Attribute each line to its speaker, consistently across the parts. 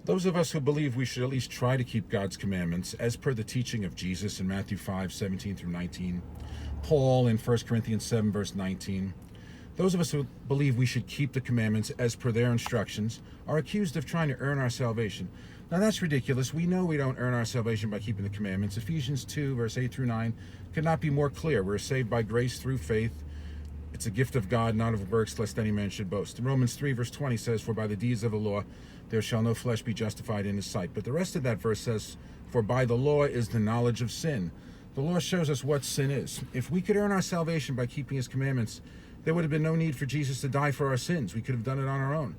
Speaker 1: Those of us who believe we should at least try to keep God's commandments, as per the teaching of Jesus in Matthew 5:17 through 19, Paul in 1 Corinthians 7, verse 19, those of us who believe we should keep the commandments as per their instructions are accused of trying to earn our salvation. Now that's ridiculous. We know we don't earn our salvation by keeping the commandments. Ephesians 2, verse 8 through 9 could not be more clear. We're saved by grace through faith. It's a gift of God, not of works, lest any man should boast. In Romans 3, verse 20 says, for by the deeds of the law there shall no flesh be justified in his sight. But the rest of that verse says, for by the law is the knowledge of sin. The law shows us what sin is. If we could earn our salvation by keeping his commandments, there would have been no need for Jesus to die for our sins. We could have done it on our own.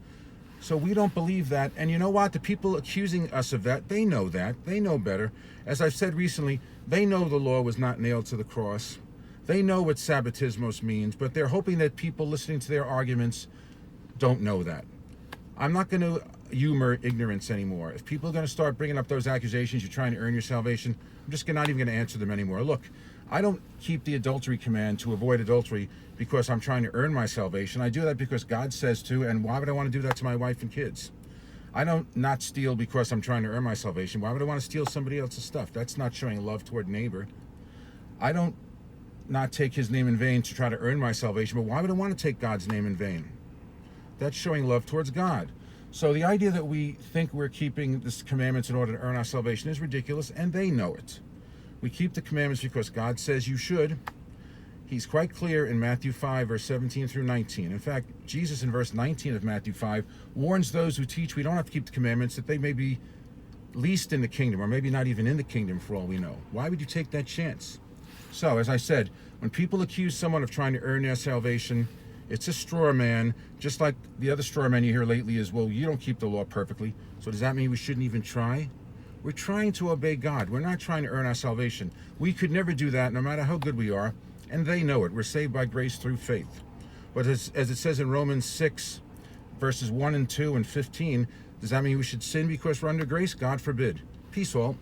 Speaker 1: So we don't believe that. And you know what? The people accusing us of that, they know that. They know better. As I've said recently, they know the law was not nailed to the cross. They know what sabbatismos means, but they're hoping that people listening to their arguments don't know that. I'm not going to humor ignorance anymore. If people are going to start bringing up those accusations, you're trying to earn your salvation, I'm just not even going to answer them anymore. Look, I don't keep the adultery command to avoid adultery because I'm trying to earn my salvation. I do that because God says to, and why would I want to do that to my wife and kids? I don't not steal because I'm trying to earn my salvation. Why would I want to steal somebody else's stuff? That's not showing love toward neighbor. I don't not take his name in vain to try to earn my salvation, but why would I want to take God's name in vain? That's showing love towards God. So the idea that we think we're keeping the commandments in order to earn our salvation is ridiculous, and they know it. We keep the commandments because God says you should. He's quite clear in Matthew 5, verse 17 through 19. In fact, Jesus in verse 19 of Matthew 5 warns those who teach we don't have to keep the commandments, that they may be least in the kingdom, or maybe not even in the kingdom for all we know. Why would you take that chance? So, as I said, when people accuse someone of trying to earn their salvation, it's a straw man, just like the other straw man you hear lately is, well, you don't keep the law perfectly, so does that mean we shouldn't even try? We're trying to obey God. We're not trying to earn our salvation. We could never do that, no matter how good we are, and they know it. We're saved by grace through faith. But as it says in Romans 6, verses 1 and 2 and 15, does that mean we should sin because we're under grace? God forbid. Peace all.